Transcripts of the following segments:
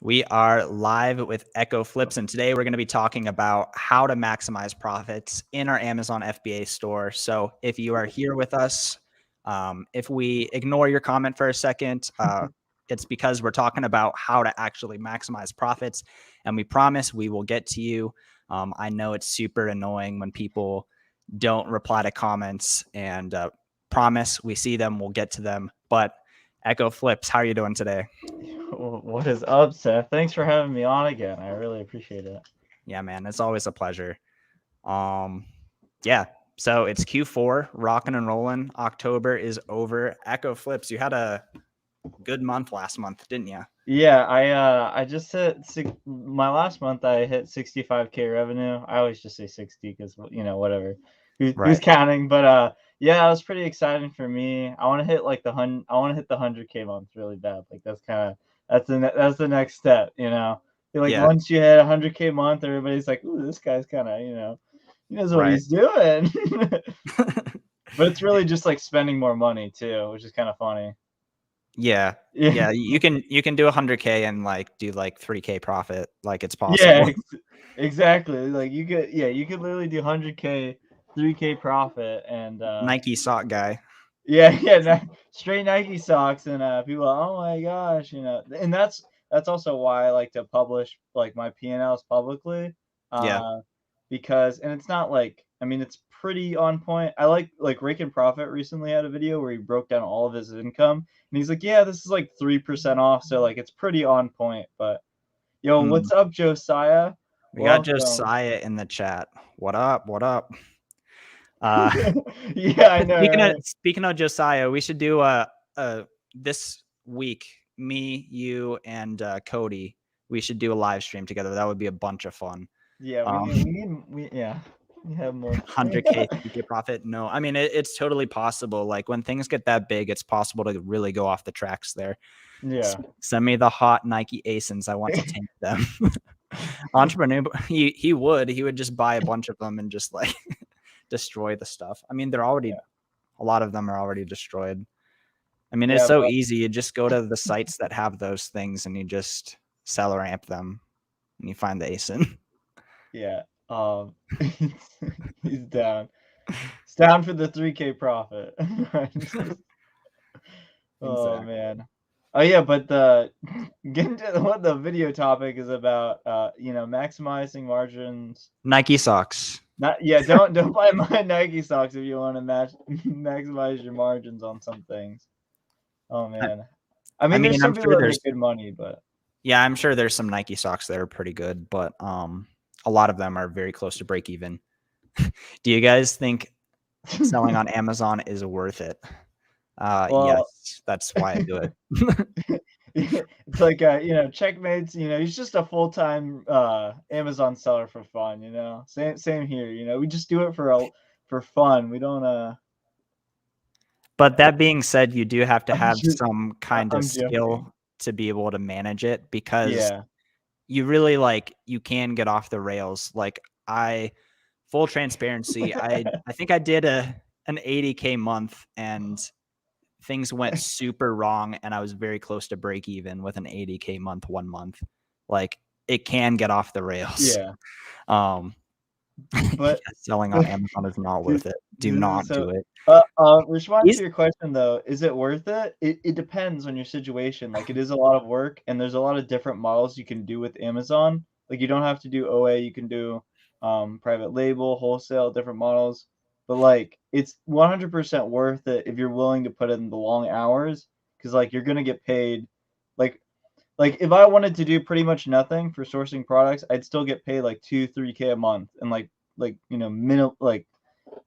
We are live with Ecco Flips, and today we're going to be talking about how to maximize profits in our Amazon FBA store. So if you are here with us, if we ignore your comment for a second, it's because we're talking about how to actually maximize profits, and we promise we will get to you. I know it's super annoying when people don't reply to comments, and promise we see them, we'll get to them. But Ecco Flips, how are you doing today? What is up, Seth? Thanks for having me on again. I really appreciate it. Yeah, man, it's always a pleasure. Yeah, so it's Q4, rocking and rolling. October is over. Ecco Flips, you had a good month last month, didn't you? Yeah, I just hit my last month. I hit 65K revenue. I always just say 60 because whatever. Who's Right. counting? But yeah, it was pretty exciting for me. I want to hit like I want to hit the 100K month really bad. Like that's the next step. Like Yeah. once you hit 100K month, everybody's like, "Ooh, this guy's kind of he knows what Right. he's doing." But it's really just like spending more money too, which is kind of funny. Yeah. Yeah. Yeah. You can do 100K and like do like 3K profit. Like it's Yeah, possible. exactly. Like you could literally do 100K, 3K profit, and Nike sock guy. straight Nike socks, and people are, oh my gosh, and that's also why I like to publish like my P&Ls publicly, Yeah. uh, because and it's not like I mean it's pretty on point. I like Rick and Profit recently had a video where he broke down all of his income, and he's like, yeah, this is like 3% off, so like it's pretty on point, but. Yo, Mm. what's up, Josiah? We got Welcome. Josiah in the chat. What up? What up? Uh Yeah, I know, speaking of right? speaking of Josiah, we should do a this week, me, you, and Cody. We should do a live stream together. That would be a bunch of fun. Yeah, Um, we have more. 100K, 3K profit. No, I mean it's totally possible. Like when things get that big, it's possible to really go off the tracks there. Yeah. Send me the hot Nike Asins. I want to tank them. Entrepreneur, he would just buy a bunch of them and just like destroy the stuff. I mean, they're already a lot of them are already destroyed. I mean, it's Yeah, so but easy. You just go to the sites that have those things and you just sell or amp them and you find the ASIN. yeah. He's down. He's down for the 3K profit. Oh Exactly. man. Oh yeah, but the getting to what the video topic is about, maximizing margins. Nike socks. Not yeah, don't buy my Nike socks if you want to maximize your margins on some things. Oh I, man. I I mean, there's mean, I'm some people sure that there's make good money, but yeah, I'm sure there's some Nike socks that are pretty good, but a lot of them are very close to break even. Do you guys think selling on Amazon is worth it? well, Yes, that's why I do it. it's like checkmates. He's just a full time Amazon seller for fun. Same here. We just do it for fun. We don't. But that being said, you do have to I'm have just some kind of I'm joking. skill to be able to manage it because Yeah. you really like you can get off the rails. Like I full transparency, I think I did an 80K month and things went super wrong and I was very close to break even with an 80K month 1 month. Like it can get off the rails. Yeah. Um But selling on but Amazon is not worth it. Do not so do it. respond to These your question though, is it worth it? It depends on your situation. Like it is a lot of work and there's a lot of different models you can do with Amazon. Like you don't have to do OA, you can do private label, wholesale, different models. But like it's 100% worth it if you're willing to put in the long hours because like you're gonna get paid like like if I wanted to do pretty much nothing for sourcing products, I'd still get paid like 2, 3K a month and like minimum like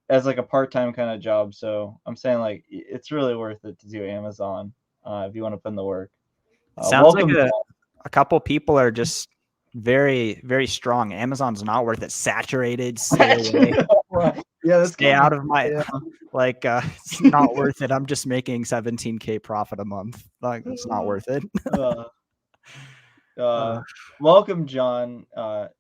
as like a part-time kind of job. So I'm saying like it's really worth it to do Amazon if you want to put in the work. sounds like Welcome. a couple people are just very, very strong. Amazon's not worth it. Saturated, stay away. Yeah, that's Stay kind of out of my yeah. like it's not worth it. I'm just making 17K profit a month. Like it's not worth it. Uh, Uh, welcome, John.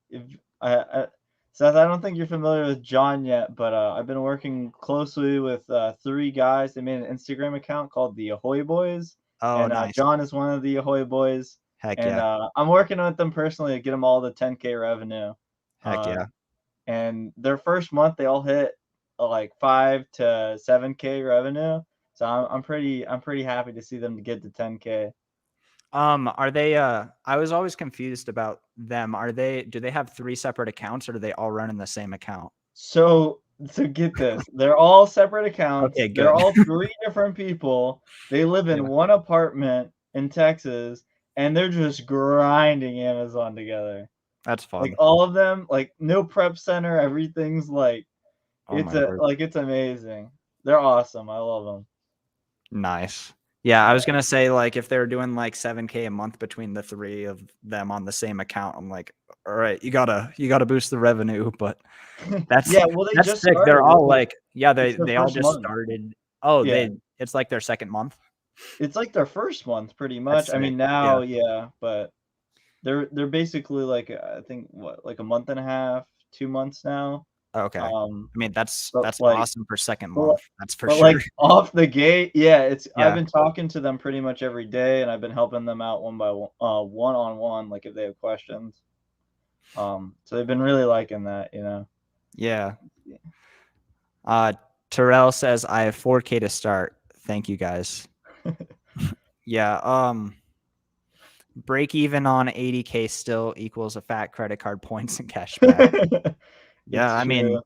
If I Seth, I don't think you're familiar with John yet, but I've been working closely with three guys. They made an Instagram account called the Ahoy Boys, oh, and nice. John is one of the Ahoy Boys. Heck and yeah. I'm working with them personally to get them all the 10K revenue. Heck Uh, yeah. and their first month they all hit like 5 to 7K revenue. So I'm pretty happy to see them get to 10K. Are they I was always confused about them. Do they have 3 separate accounts or do they all run in the same account? So get this, they're all separate accounts. Okay, They're good. all 3 different people. They live in Yeah, one apartment in Texas, and they're just grinding Amazon together. that's Like, fun. all of them, like, no prep center, everything's like Oh my word. it's amazing. They're awesome, I love them. Nice. Yeah, I was Yeah. gonna say, like, if they're doing, like, 7K a month between the 3 of them on the same account, I'm like, "All right, you gotta boost the revenue," but that's Yeah, well, they that's just sick. They're started, all like yeah, it's their they all first just month. started. Oh, Yeah. it's like their 2nd month? It's like their first month pretty much. That's I sick. mean, Yeah. now, yeah, but they're basically like, I think what, like a month and a half, 2 months now. Okay. Um, I mean, that's but that's like awesome for 2nd but li month. That's for but sure. like off the gate, yeah, it's I've Yeah. been talking to them pretty much every day, and I've been helping them out one-on-one, like, if they have questions. So they've been really liking that, you know? Yeah. Uh, Terrell says, "I have 4K to start. Thank you, guys." Yeah, break even on 80K still equals a fat credit card points and cash back. Yeah, It's I true. mean,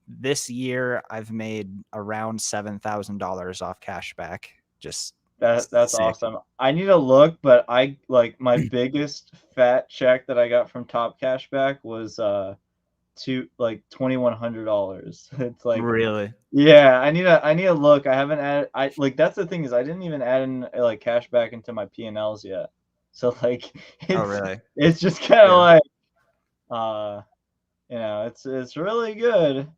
this year I've made around $7,000 off cash back. Just That's sick. awesome. I need to look, but I like, my biggest fat check that I got from Top Cashback was, $2,100. It's like, Really? yeah, I need to look. I haven't added I like, that's the thing is I didn't even add in, like, cash back into my P&Ls yet. So, like, Oh, it's really? it's just kinda Yeah. like, uh, it's really good.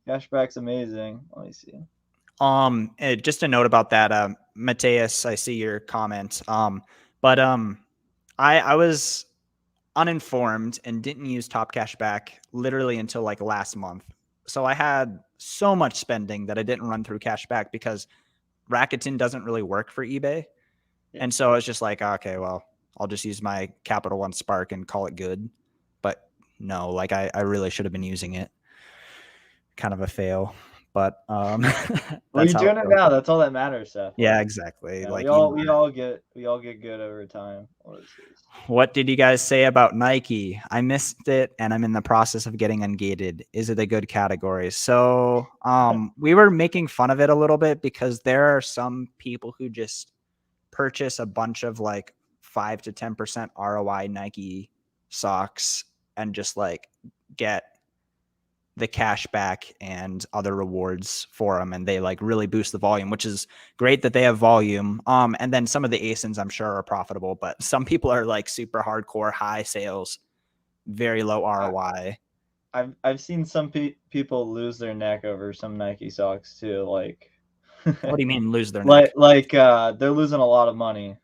Cashback's amazing. Let me see. Just a note about that, Mateus, I see your comment. But I was uninformed and didn't use Top Cashback literally until like last month. So I had so much spending that I didn't run through cashback because Rakuten doesn't really work for eBay. Yeah. And so I was just like, okay, well, I'll just use my Capital One Spark and call it good. But no, like I really should have been using it. Kind of a fail. But Well, that's you're how it doing it goes. now. That's all that matters, Seth. Yeah, Like, exactly. yeah, we Like you all know we it. all get we all get good over time. What is this? What did you guys say about Nike? I missed it and I'm in the process of getting ungated. Is it a good category? So we were making fun of it a little bit because there are some people who just purchase a bunch of like 5 to 10% ROI Nike socks and just like get the cash back and other rewards for them, and they like really boost the volume, which is great that they have volume. And then some of the ASINs I'm sure are profitable, but some people are like super hardcore high sales, very low I, ROI. I've seen some people lose their neck over some Nike socks too. Like, What do you mean lose their neck? they're losing a lot of money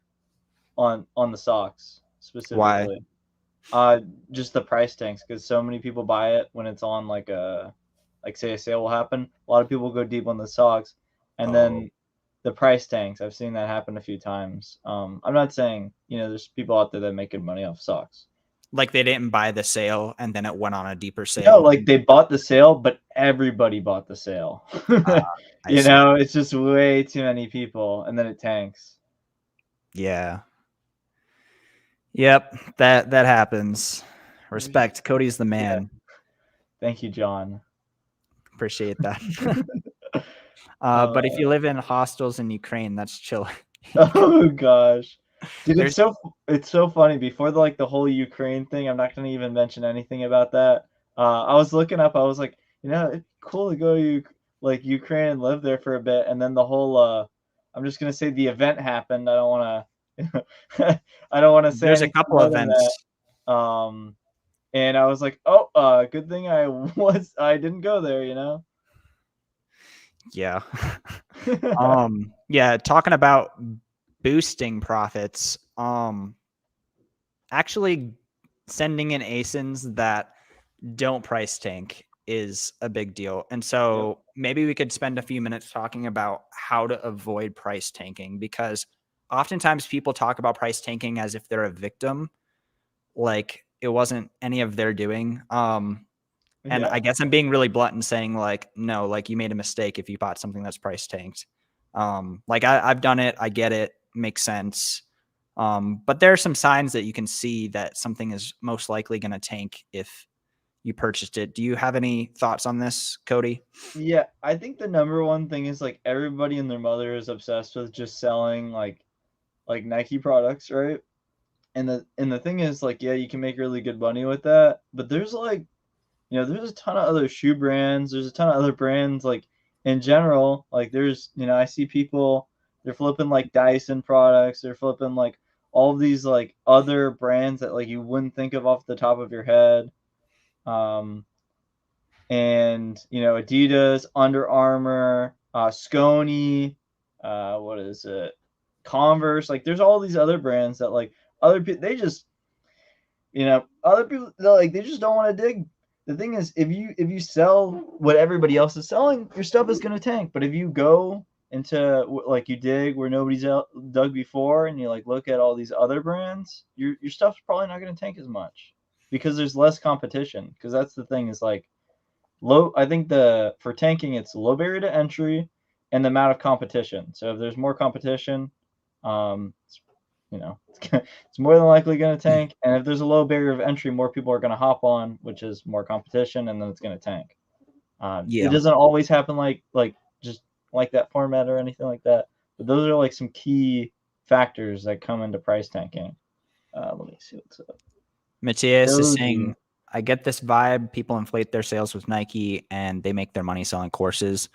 on the socks Why? specifically. Just the price tanks because so many people buy it when it's on like say a sale will happen. A lot of people go deep on the socks, and Oh, then the price tanks. I've seen that happen a few times. I'm not saying there's people out there that make good money off socks. like they didn't buy the sale and then it went on a deeper No, sale. like they bought the sale, but everybody bought the sale. uh, I see. It's just way too many people, and then it tanks. Yeah. Yep. That happens. Respect. Cody's the Yeah, man. thank you, John. Appreciate that. Uh, But if you live in hostels in Ukraine, that's chill. oh gosh, dude, There's it's so funny. Before the whole Ukraine thing, I'm not gonna even mention anything about that. I was looking up. I was like, it'd be cool to go to Ukraine and live there for a bit, and then the whole I'm just gonna say the event happened. I don't want to I don't want to say there's a anything couple more than that. events. Um, and I was like, oh, good thing I didn't go there. Yeah. Yeah, talking about boosting profits, actually sending in ASINs that don't price tank is a big deal. And Yep. so maybe we could spend a few minutes talking about how to avoid price tanking because oftentimes people talk about price tanking as if they're a victim, like it wasn't any of their doing. And I Yeah. guess I'm being really blunt and saying like, no, like you made a mistake if you bought something that's price tanked. Like I've done it. I get it. Makes sense. But there are some signs that you can see that something is most likely going to tank if you purchased it. Do you have any thoughts on this, Cody? Yeah, I think the number one thing is like everybody and their mother is obsessed with just selling like Nike products, right? And the thing is like yeah, you can make really good money with that, but there's like there's a ton of other shoe brands, there's a ton of other brands like in general, like there's I see people they're flipping like Dyson products, they're flipping like all of these like other brands that like you wouldn't think of off the top of your head. Um and Adidas, Under Armour, Skony, what is it? Converse. Like, there's all these other brands that like other people other people they just don't want to dig. The thing is, if you sell what everybody else is selling, your stuff is gonna tank. But if you go into like you dig where nobody's dug before, and you like look at all these other brands, your stuff's probably not gonna tank as much because there's less competition. Because that's the thing is like I think the for tanking it's low barrier to entry and the amount of competition. So if there's more competition, it's, it's more than likely going to tank. And if there's a low barrier of entry, more people are going to hop on, which is more competition, and then it's going to tank. It Yeah. doesn't always happen like just like that format or anything like that, but those are like some key factors that come into price tanking. Let me see what's up. Matthias is Cody. saying, I get this vibe. People inflate their sales with Nike and they make their money selling courses.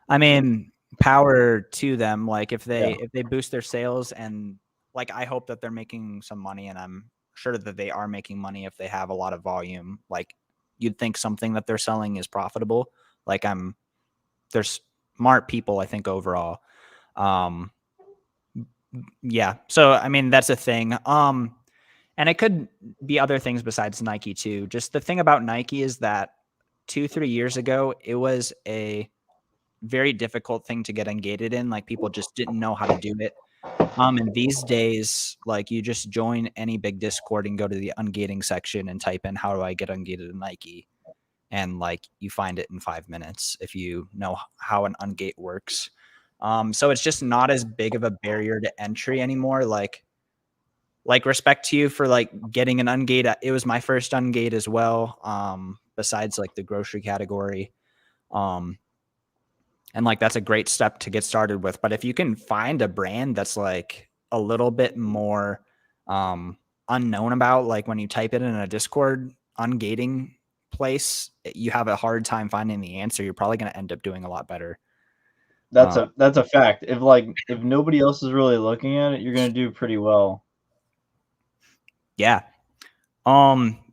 I mean, power to them. Like Yeah, if they boost their sales, and like I hope that they're making some money, and I'm sure that they are making money if they have a lot of volume. Like you'd think something that they're selling is profitable. Like they're smart people, I think overall. Um yeah. So I mean that's a thing. And it could be other things besides Nike too. Just the thing about Nike is that 2-3 years ago, it was a very difficult thing to get ungated in. Like people just didn't know how to do it. And these days, like you just join any big Discord and go to the ungating section and type in how do I get ungated in Nike? And like you find it in 5 minutes if you know how an ungate works. So it's just not as big of a barrier to entry anymore. Like respect to you for like getting an ungate. It was my first ungate as well. Besides like the grocery category. Um, and like that's a great step to get started with. But if you can find a brand that's like a little bit more unknown about, like when you type it in a Discord ungating place, you have a hard time finding the answer. You're probably going to end up doing a lot better. that's a fact. If nobody else is really looking at it, you're gonna do pretty well. Yeah.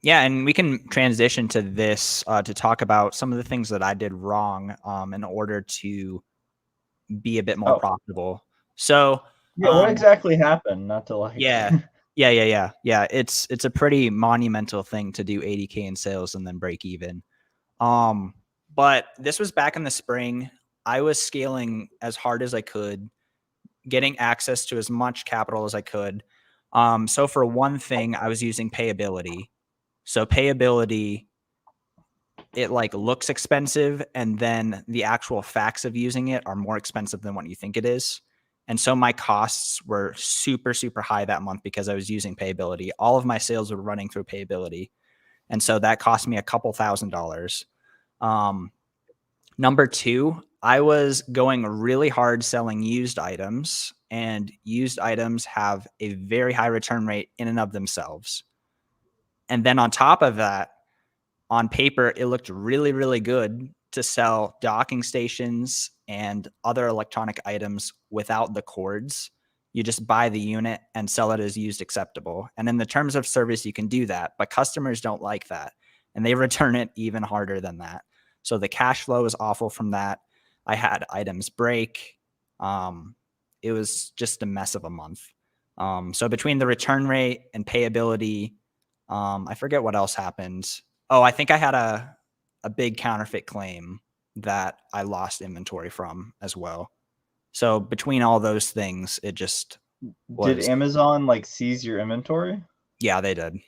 Yeah, and we can transition to this to talk about some of the things that I did wrong in order to be a bit more Oh, profitable. So, yeah. What um, exactly happened? Not to like. yeah, yeah. It's a pretty monumental thing to do 80K in sales and then break even. Um, but this was back in the spring. I was scaling as hard as I could, getting access to as much capital as I could. So for one thing, I was using payability. So payability, it like looks expensive, and then the actual facts of using it are more expensive than what you think it is. And so my costs were super, super high that month because I was using payability. All of my sales were running through payability. And so that cost me a couple $1,000s. Um, Number two, I was going really hard selling used items, and used items have a very high return rate in and of themselves. And then on top of that, on paper, it looked really, really good to sell docking stations and other electronic items without the cords. You just buy the unit and sell it as used acceptable. And in the terms of service, you can do that, but customers don't like that. And they return it even harder than that. So the cash flow is awful from that. I had items break. It was just a mess of a month. So between the return rate and payability, I forget what else happened. Oh, I think I had a big counterfeit claim that I lost inventory from as well. So between all those things, it just Did was, Amazon like seize your inventory? yeah, they did.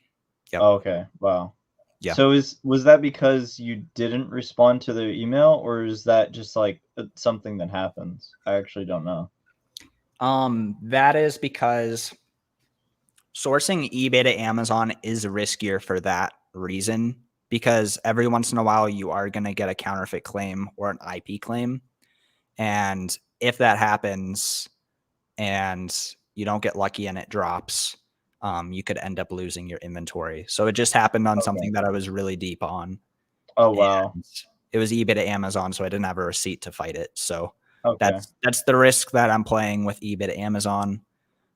Yep. Oh, okay. Wow. Yeah. So was that because you didn't respond to their email, or is that just like something that happens? I actually don't know. That is because sourcing eBay to Amazon is riskier for that reason, because every once in a while you are going to get a counterfeit claim or an IP claim. And if that happens and you don't get lucky and it drops, you could end up losing your inventory. So it just happened on Okay. something that I was really deep on. Oh, wow. And it was eBay to Amazon, so I didn't have a receipt to fight it. So Okay. that's the risk that I'm playing with eBay to Amazon.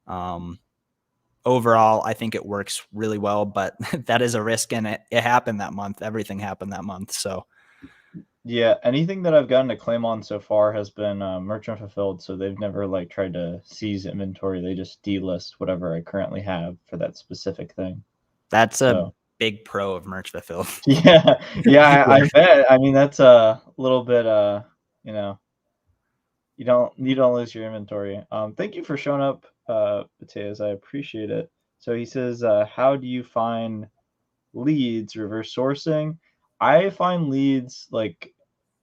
Um, Overall, I think it works really well, but that is a risk, and it happened that month. Everything happened that month. So Yeah, anything that I've gotten a claim on so far has been merchant fulfilled, so they've never like tried to seize inventory. They just delist whatever I currently have for that specific thing. that's a So big pro of merch fulfilled. yeah, yeah, I bet. I mean, that's a little bit you know, you don't lose your inventory. Thank you for showing up, Mateus. I appreciate it. So he says, how do you find leads, reverse sourcing? I find leads like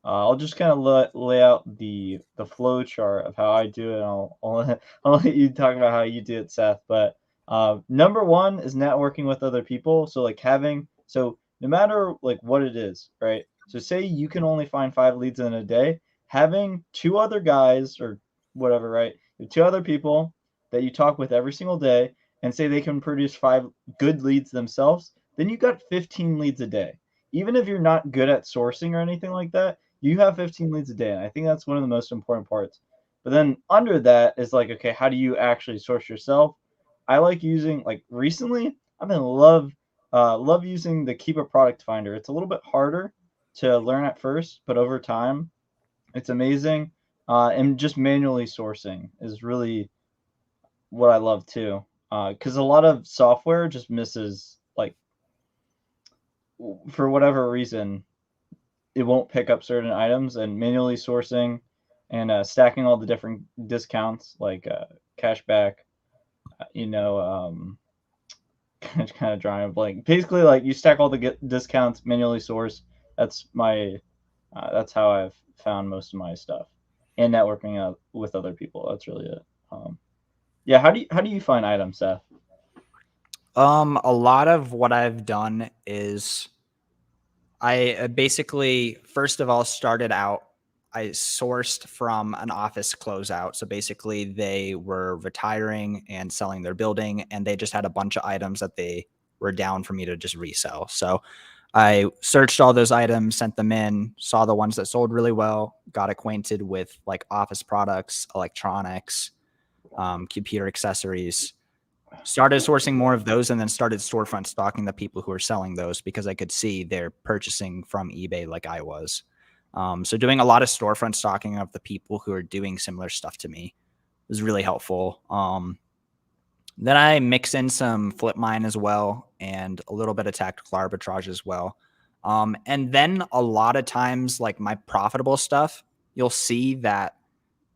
I'll just kind of lay out the flow chart of how I do it. I'll let you talk about how you do it, Seth. But number one is networking with other people. So like having so no matter like what it is, right? So say you can only find 5 leads in a day, having two other guys or whatever, right? Two other people that you talk with every single day and say they can produce 5 good leads themselves, then you got 15 leads a day. Even if you're not good at sourcing or anything like that, you have 15 leads a day. And I think that's one of the most important parts. But then under that is like, okay, how do you actually source yourself? I like using like recently, I've been love using the Keep a Product Finder. It's a little bit harder to learn at first, but over time, it's amazing. And just manually sourcing is really what I love too. Because a lot of software just misses like for whatever reason it won't pick up certain items, and manually sourcing and stacking all the different discounts like cashback, you know, kind of drawing a blank. Basically, like you stack all the discounts, manually source. That's my that's how I've found most of my stuff, and networking out with other people. That's really it. Yeah, how do you find items, Seth? a lot of what I've done is I basically, first of all, started out, I sourced from an office closeout. So basically, they were retiring and selling their building, and they just had a bunch of items that they were down for me to just resell. So I searched all those items, sent them in, saw the ones that sold really well, got acquainted with like office products, electronics, computer accessories, started sourcing more of those, and then started storefront stalking the people who are selling those because I could see they're purchasing from eBay like I was. So doing a lot of storefront stalking of the people who are doing similar stuff to me was really helpful. Then I mix in some flip mine as well and a little bit of tactical arbitrage as well. And then a lot of times, like my profitable stuff, you'll see that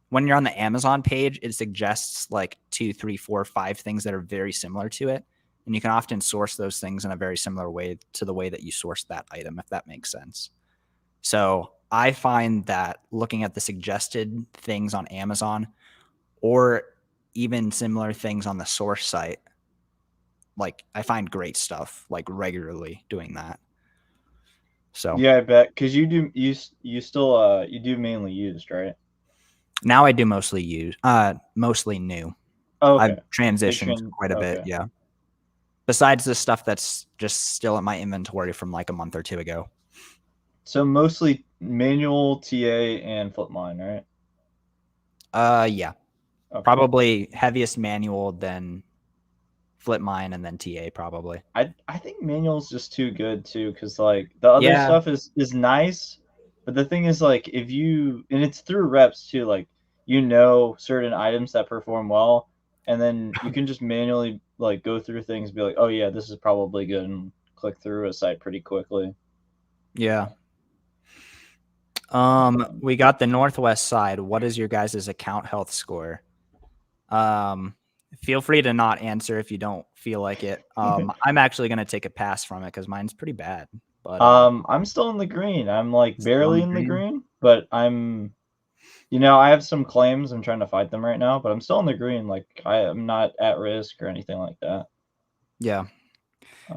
when you're on the Amazon page, it suggests like 2, 3, 4, 5 things that are very similar to it. And you can often source those things in a very similar way to the way that you source that item, if that makes sense. So I find that looking at the suggested things on Amazon or even similar things on the source site, like I find great stuff like regularly doing that. So Yeah, I bet because you still you do mainly used, right? now I do mostly new. Oh, I've okay. transitioned quite a bit. Okay. Yeah. Besides the stuff that's just still in my inventory from like a month or two ago. So mostly manual TA and Flipmine, right? Yeah, Okay. probably heaviest manual, then flip mine, and then TA probably. I think manual's just too good too, because like the other Yeah, stuff is nice, but the thing is like if you and it's through reps too, like you know certain items that perform well, and then you can just manually like go through things and be like, oh yeah, this is probably good, and click through a site pretty quickly. yeah. Um, We got the Northwest side. What is your guys' account health score? Um, Feel free to not answer if you don't feel like it. I'm actually gonna take a pass from it because mine's pretty bad. But I'm still in the green. I'm like still barely in the in the green. green, but I have some claims. I'm trying to fight them right now, but I'm still in the green. Like I am not at risk or anything like that. Yeah,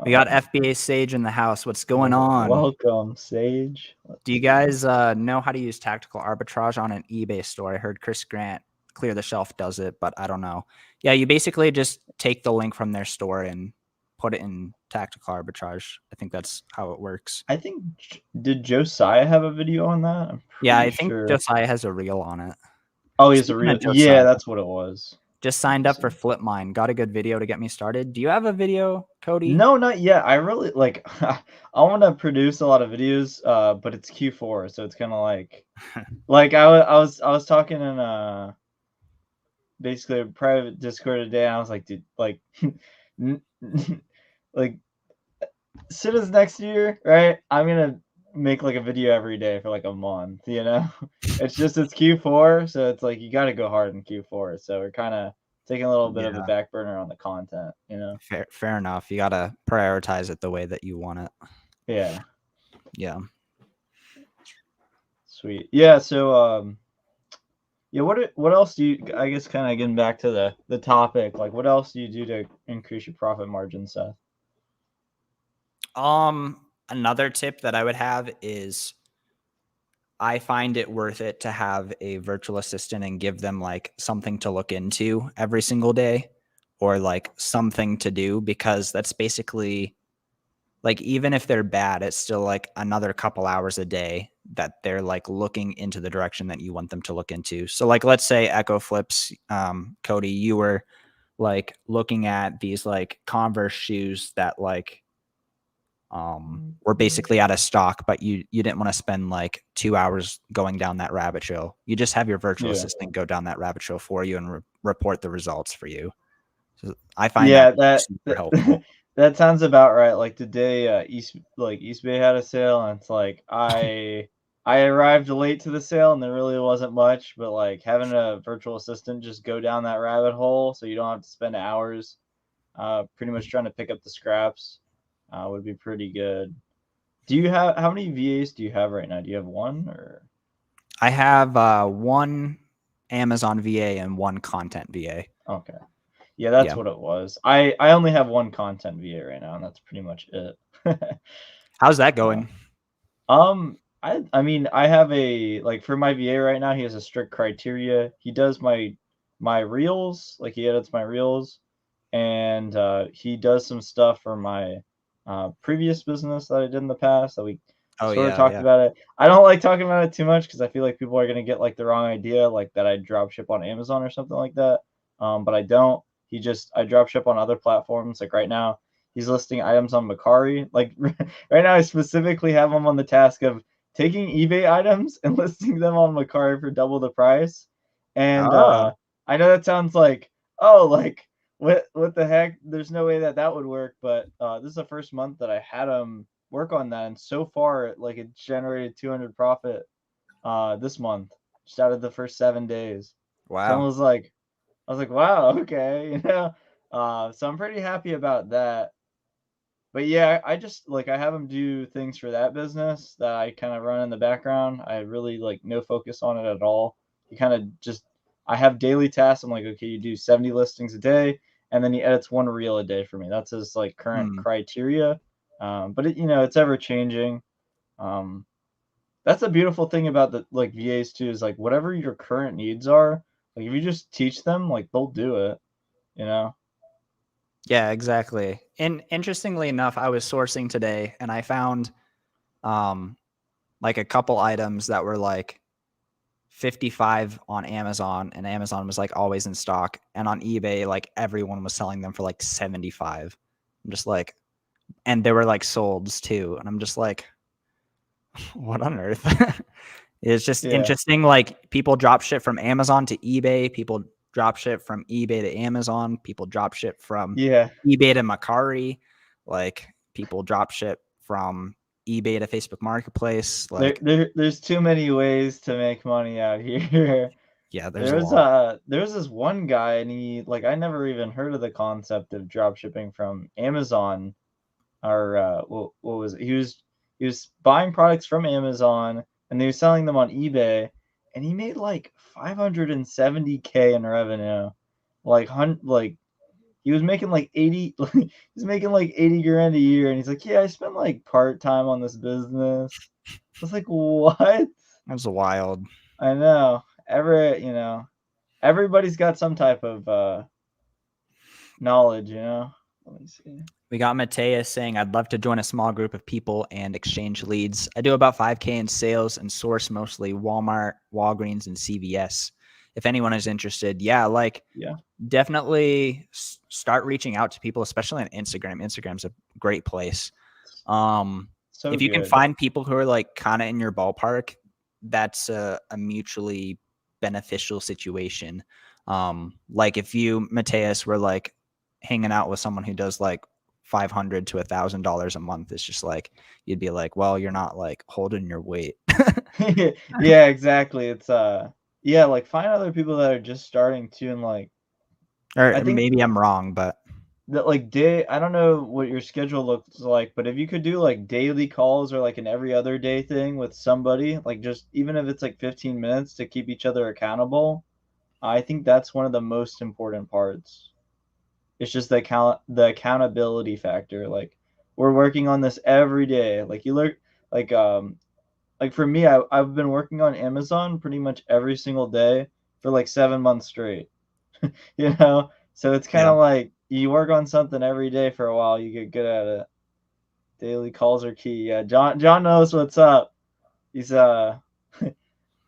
we got Um, FBA Sage in the house. What's going on? Welcome, Sage. Do you guys know how to use tactical arbitrage on an eBay store? I heard Chris Grant, Clear the Shelf, does it, but I don't know. Yeah, you basically just take the link from their store and put it in tactical arbitrage. I think that's how it works. I think did Josiah have a video on that? I'm Yeah, pretty I think sure. Josiah has a reel on it. Oh, he's a Speaking real. of Yeah, Josiah, that's what it was. just Let me signed up for see. Flip Mine. Got a good video to get me started. Do you have a video, Cody? No, not yet. I really like. I want to produce a lot of videos, but it's Q4, so it's kind of like I was talking in basically a private Discord today. And I was like, dude, like, n- like Sitta's next year, right? I'm gonna make like a video every day for like a month. It's Q4, so it's like you got to go hard in Q4. So we're kind of taking a little bit of a Yeah, back burner on the content. fair enough. You gotta prioritize it the way that you want it. Yeah, Yeah. sweet. Yeah, so yeah, what else do you, I guess, kind of getting back to the topic, like what else do you do to increase your profit margin, Seth? Another tip that I would have is I find it worth it to have a virtual assistant and give them like something to look into every single day or like something to do because that's basically like even if they're bad, it's still like another couple hours a day that they're like looking into the direction that you want them to look into. So like let's say Ecco Flips, Cody, you were like looking at these like Converse shoes that like were basically out of stock, but you didn't want to spend like 2 hours going down that rabbit trail. You just have your virtual Yeah. assistant go down that rabbit trail for you and report the results for you. So I find that Yeah, super helpful. that sounds about right. Like today, East Bay had a sale, and it's like I arrived late to the sale, and there really wasn't much. But like having a virtual assistant just go down that rabbit hole, so you don't have to spend hours, pretty much trying to pick up the scraps, would be pretty good. Do you have how many VAs do you have right now? Do you have one or? I have one Amazon VA and one content VA. Okay. Yeah, that's Yeah. what it was. I only have one content VA right now, and that's pretty much it. How's that Uh, going? I mean, I have a like for my VA right now, he has a strict criteria. He does my reels, like he edits my reels, and he does some stuff for my previous business that I did in the past that we Oh sort of yeah, talked yeah. about it. I don't like talking about it too much because I feel like people are gonna get like the wrong idea, like that I drop ship on Amazon or something like that. But I don't. I drop ship on other platforms. Like right now, he's listing items on Macari. Like right now, I specifically have him on the task of taking eBay items and listing them on Macari for double the price. And Oh, I know that sounds like, oh, like what the heck? There's no way that that would work. But this is the first month that I had him work on that, and so far, like it generated 200 profit this month, just out of the first 7 days. So wow. I was like, wow, okay. So I'm pretty happy about that. But yeah, I just like I have him do things for that business that I kind of run in the background. I really like no focus on it at all. He kind of just I have daily tasks. I'm like, okay, you do 70 listings a day, and then he edits one reel a day for me. That's his like current Hmm. criteria. But it's ever changing. Um, that's a beautiful thing about the like VAs too, is like whatever your current needs are, like if you just teach them, like they'll do it, you know? Yeah, exactly. And interestingly enough, I was sourcing today and I found um like a couple items that were like 55 on Amazon and Amazon was like always in stock and on eBay like everyone was selling them for like 75. I'm just like and they were like solds too and I'm just like what on earth? It's just Yeah. interesting like people drop shit from Amazon to eBay, people drop shit from eBay to Amazon, people drop shit from Yeah. eBay to Macari, like people drop shit from eBay to Facebook Marketplace, like There's too many ways to make money out here. Yeah, there's a lot. There's this one guy, and he like I never even heard of the concept of drop shipping from Amazon, or what was it? He was buying products from Amazon, and he was selling them on eBay, and he made like 570K in revenue, like he was making like 80, he's making like 80 grand a year, and he's like, yeah, I spent like part time on this business. I was like, what? That's wild. I know. Everybody's got some type of knowledge, Let me see. We got Mateus saying, I'd love to join a small group of people and exchange leads. I do about 5K in sales and source mostly Walmart, Walgreens, and CVS. If anyone is interested, yeah, like Yeah. definitely start reaching out to people, especially on Instagram. Instagram's a great place. So if you can good. find people who are like kind of in your ballpark, that's a mutually beneficial situation. Like if you, Mateus, were like hanging out with someone who does like $500 to $1,000 a month, it's just like you'd be like, well, you're not like holding your weight. Yeah, exactly. It's yeah, like find other people that are just starting to, and like I Or think maybe I'm wrong, but that like I don't know what your schedule looks like, but if you could do like daily calls or like an every other day thing with somebody, like just even if it's like 15 minutes to keep each other accountable, I think that's one of the most important parts. It's just the accountability factor. Like we're working on this every day. Like you look like like for me, I've been working on Amazon pretty much every single day for like 7 months straight. So it's kind yeah. of like you work on something every day for a while, you get good at it. Daily calls are key. Yeah, John knows what's up. He's I've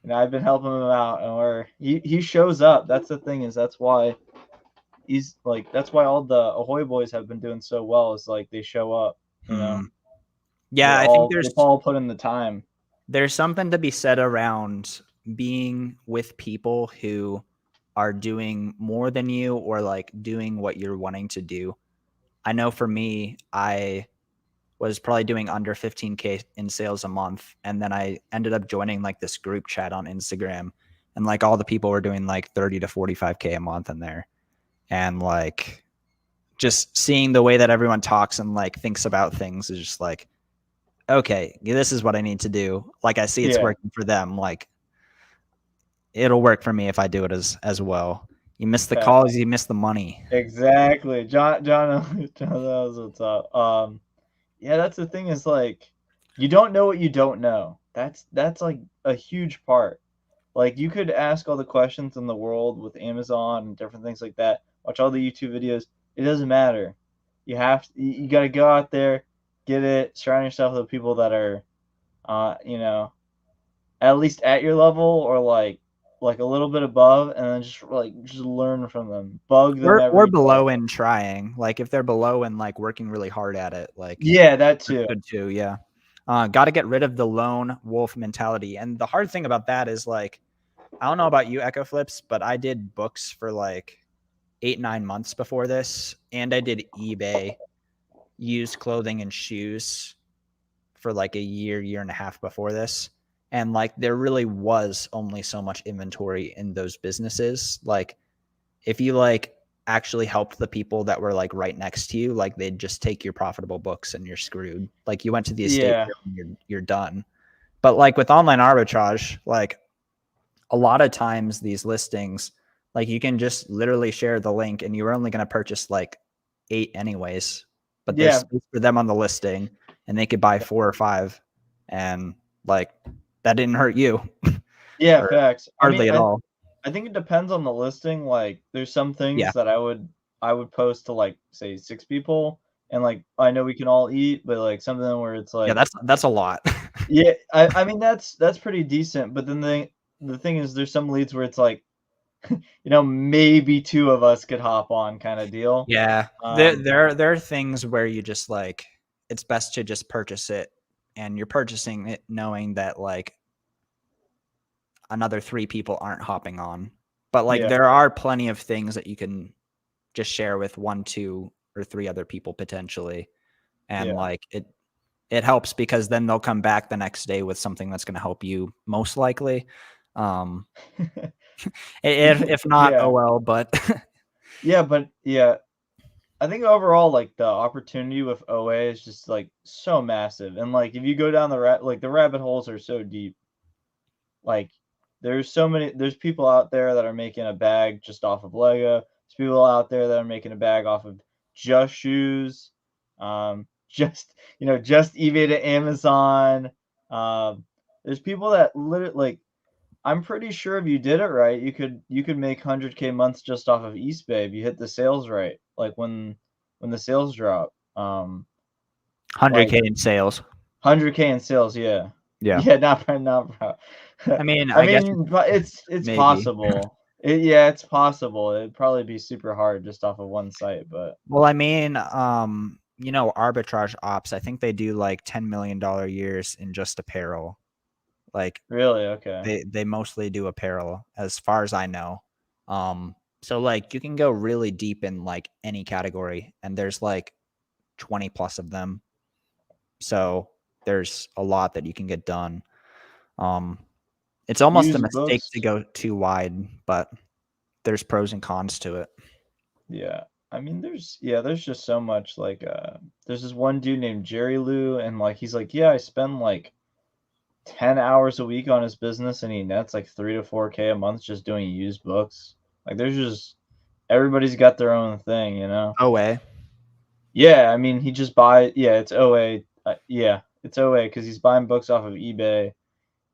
been helping him out, and he shows up. That's the thing, is that's why all the Ahoy boys have been doing so well, is like they show up, Yeah, I think they've all put in the time. there's something to be said around being with people who are doing more than you or like doing what you're wanting to do. I know for me, I was probably doing under 15K in sales a month. And then I ended up joining like this group chat on Instagram, and like all the people were doing like 30 to 45K a month in there. And like just seeing the way that everyone talks and like thinks about things is just like, okay, this is what I need to do. Like I see it's Yeah, working for them. Like it'll work for me if I do it as well. You miss the fact. calls, you miss the money. Exactly. John knows what's up. Yeah, that's the thing, is like you don't know what you don't know. That's like a huge part. Like you could ask all the questions in the world with Amazon and different things like that. Watch all the YouTube videos. It doesn't matter. You got to go out there, get it, surround yourself with people that are uh, you know, at least at your level, or like a little bit above, and then just learn from them. Bug them Or every day. below and trying. Like if they're below and like working really hard at it, like Yeah, that that's too. good too. Yeah. Got to get rid of the lone wolf mentality. And the hard thing about that is like, I don't know about you, Ecco Flips, but I did books for like 8, 9 months before this. And I did eBay, used clothing and shoes for like a year and a half before this. And like there really was only so much inventory in those businesses. Like if you like actually helped the people that were like right next to you, like they'd just take your profitable books and you're screwed. Like you went to the estate Yeah. sale and you're done. But like with online arbitrage, like a lot of times these listings, like you can just literally share the link and you're only going to purchase like 8 anyways, but there's Yeah. space for them on the listing and they could buy 4 or 5, and like that didn't hurt you Yeah, or facts. I mean, hardly at all. I think it depends on the listing. Like, there's some Yeah. things that I would post to like say 6 people, and like I know we can all eat, but like something where it's Yeah, like, that's a lot. yeah, I mean that's pretty decent. But then the thing is, there's some leads where it's like, maybe two of us could hop on, kind of deal. Yeah. Um, There are things where you just like it's best to just purchase it, and you're purchasing it knowing that like another 3 people aren't hopping on. But like yeah, there are plenty of things that you can just share with 1, 2, or 3 other people potentially. And yeah. like it helps because then they'll come back the next day with something that's going to help you most likely. Um if not, Yeah. oh well. But Yeah, but yeah, I think overall, like, the opportunity with OA is just, like, so massive, and, like, if you go down the rabbit holes are so deep. Like, there's people out there that are making a bag just off of Lego. There's people out there that are making a bag off of just shoes, just, just eBay to Amazon. There's people that literally, like, I'm pretty sure if you did it right, you could make 100K months just off of eBay if you hit the sales right, like, when the sales drop. Like 100K in sales. 100K in sales, yeah. Yeah. Yeah, not proud. I mean, I I guess mean, but it's maybe. possible. Yeah, it's possible. It'd probably be super hard just off of one site, but Well, I mean, arbitrage ops, I think they do like $10 million years in just apparel. Like really, okay. they mostly do apparel as far as I know. So like you can go really deep in like any category and there's like 20 plus of them. So there's a lot that you can get done. Um, it's almost a Used mistake books, to go too wide, but there's pros and cons to it. yeah. I mean, there's just so much, like, there's this one dude named Jerry Lou, and, like, he's like, "Yeah, I spend, like, 10 hours a week on his business, and he nets, like, 3 to 4K a month just doing used books." Like, there's just everybody's got their own thing, you know? OA. Yeah, I mean, he just buy yeah, it's OA. Yeah, it's OA because he's buying books off of eBay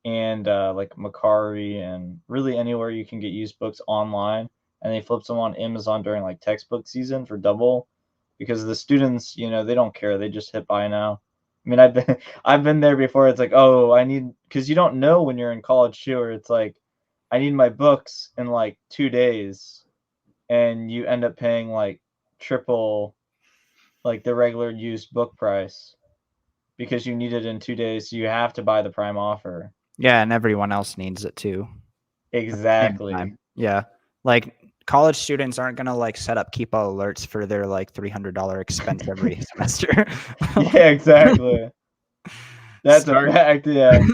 and, like, Macari and really anywhere you can get used books online, and he flips them on Amazon during, like, textbook season for double because the students, they don't care, they just hit buy now. I mean, I've been I've been there before, it's like, "Oh, I need because you don't know when you're in college too, or it's like, "I need my books in, like, 2 days," and you end up paying, like, triple, like, the regular used book price because you need it in 2 days, so you have to buy the prime offer. Yeah, and everyone else needs it too at the same Exactly. time. Yeah. Like college students aren't gonna like set up keep alerts for their like $300 expense every semester. Yeah, exactly. That's a Start fact, yeah.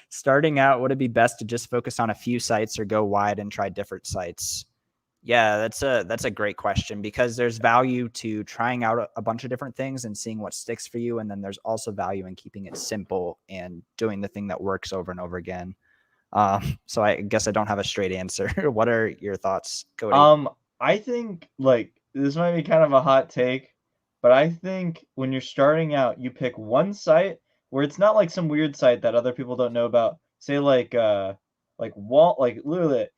starting out, would it be best to just focus on a few sites or go wide and try different sites? Yeah, that's a great question because there's value to trying out a bunch of different things and seeing what sticks for you, and then there's also value in keeping it simple and doing the thing that works over and over again. So I guess I don't have a straight answer. What are your thoughts, Cody? I think, like, this might be kind of a hot take, but I think when you're starting out, you pick one site where it's not like some weird site that other people don't know about. Say like literally,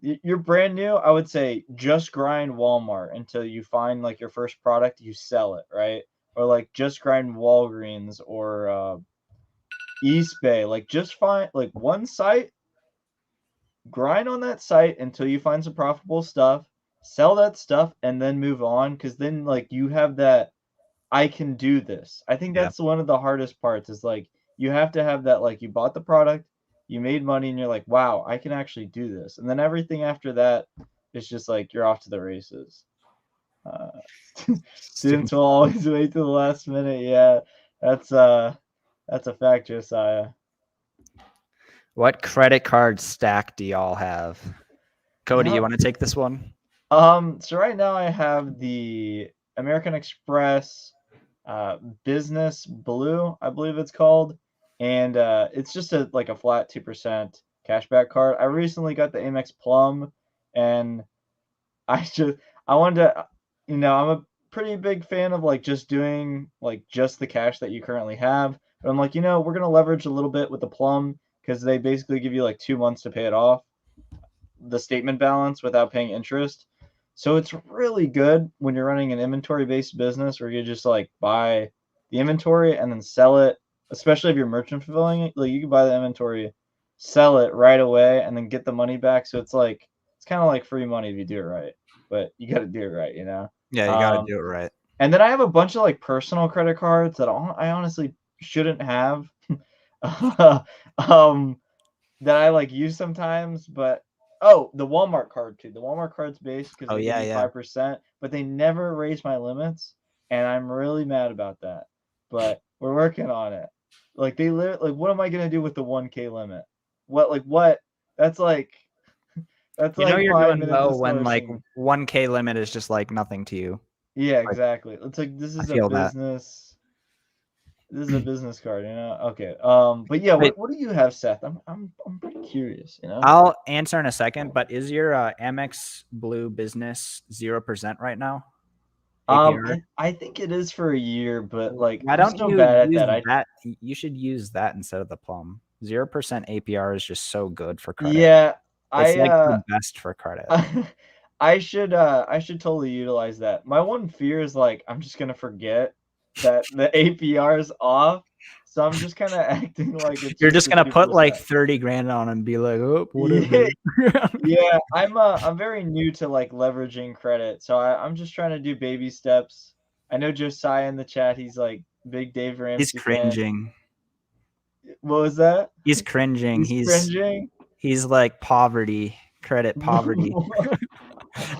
you're brand new. I would say just grind Walmart until you find like your first product, you sell it, right? Or like just grind Walgreens or East Bay. Like just find like one site, grind on that site until you find some profitable stuff, sell that stuff, and then move on. Because then, like, you have that, I can do this. I think Yeah. that's one of the hardest parts is like, you have to have that, like, you bought the product, you made money, and you're like, wow, I can actually do this. And then everything after that is just like, you're off to the races. Uh, students will always wait to the last minute. Yeah, that's uh, that's a fact, Josiah. What credit card stack do y'all have? Cody, you Uh, want to take this one? So right now I have the American Express Business Blue, I believe it's called, and it's just a flat 2% cashback card. I recently got the Amex Plum, and I just I wanted to, I'm a pretty big fan of like just doing like just the cash that you currently have, but I'm like, we're gonna leverage a little bit with the Plum because they basically give you like 2 months to pay it off the statement balance without paying interest. So it's really good when you're running an inventory based business where you just like buy the inventory and then sell it, especially if you're merchant fulfilling it. Like you can buy the inventory, sell it right away, and then get the money back. So it's kind of like free money if you do it right, but you got to do it right, you know? Yeah, you got to Um, do it right. and then I have a bunch of like personal credit cards that I honestly shouldn't have. um, that I, like, use sometimes, but oh, the Walmart card too. The Walmart card's based because Oh they give yeah, you yeah. 5%, but they never raise my limits, and I'm really mad about that. But we're working on it. Like, like, what am I gonna do with the 1K limit? What? That's like That's You know like you're 5 doing minutes well of when like sourcing. 1K limit is just like nothing to you. Yeah, Like exactly. It's like this I is a feel that. business. This is a business card, you know. Okay. But yeah, Wait, what do you have, Seth? I'm pretty curious, you know. I'll answer in a second, but is your Amex Blue Business 0% right now? APR? I think it is for a year, but like Why I'm don't so you bad at use that. I that? You should use that instead of the Plum. 0% APR is just so good for credit. Yeah, It's I like the best for credit. I should totally utilize that. My one fear is like I'm just gonna forget that the APR is off, so I'm just kind of acting like it's You're just just the gonna put like 2%. 30 grand on and be like, oh, Yeah, whatever. yeah. I'm very new to like leveraging credit, so I'm just trying to do baby steps. I know Josiah in the chat. He's like big Dave He's Ramsey fan. cringing. What was that? He's cringing. He's cringing. He's like poverty, credit poverty. No,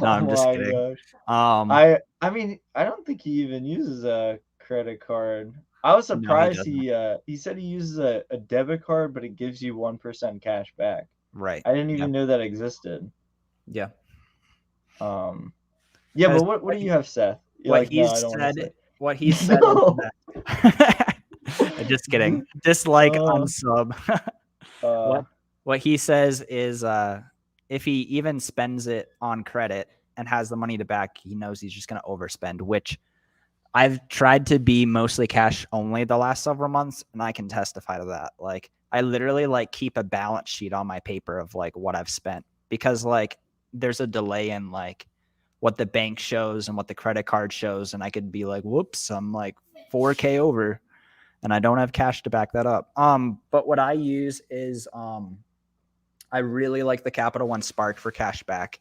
Oh I'm just my kidding. gosh. Um, I mean, I don't think he even uses a credit card. I was no, he surprised doesn't. he said he uses a debit card, but it gives you 1% cash back. Right. I didn't Yeah. even know that existed. Yeah. Yeah, but 'Cause what do you have, Seth? You're what like, no, he's I don't want to said, say. what he said is No. that. Just kidding. Dislike, Uh, unsub. uh, What what he says is if he even spends it on credit and has the money to back, he knows he's just gonna overspend, which I've tried to be mostly cash only the last several months, and I can testify to that. Like I literally like keep a balance sheet on my paper of like what I've spent because like there's a delay in like what the bank shows and what the credit card shows, and I could be like, whoops, I'm like 4K over and I don't have cash to back that up. But what I use is I really like the Capital One Spark for cash back,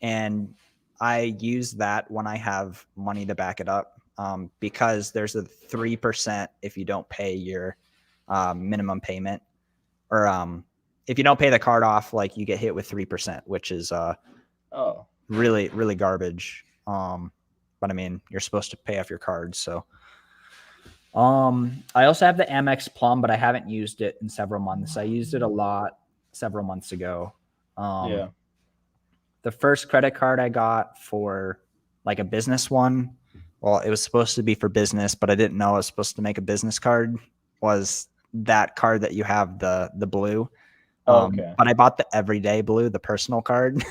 and I use that when I have money to back it up because there's a 3% if you don't pay your minimum payment, or if you don't pay the card off, like you get hit with 3%, which is oh, really really garbage. But I mean, you're supposed to pay off your card, so. I also have the Amex Plum, but I haven't used it in several months. I used it a lot several months ago. Um, yeah. the first credit card I got for like a business one, well, it was supposed to be for business, but I didn't know I was supposed to make a business card, was that card that you have, the blue. Okay. But I bought the everyday blue, the personal card.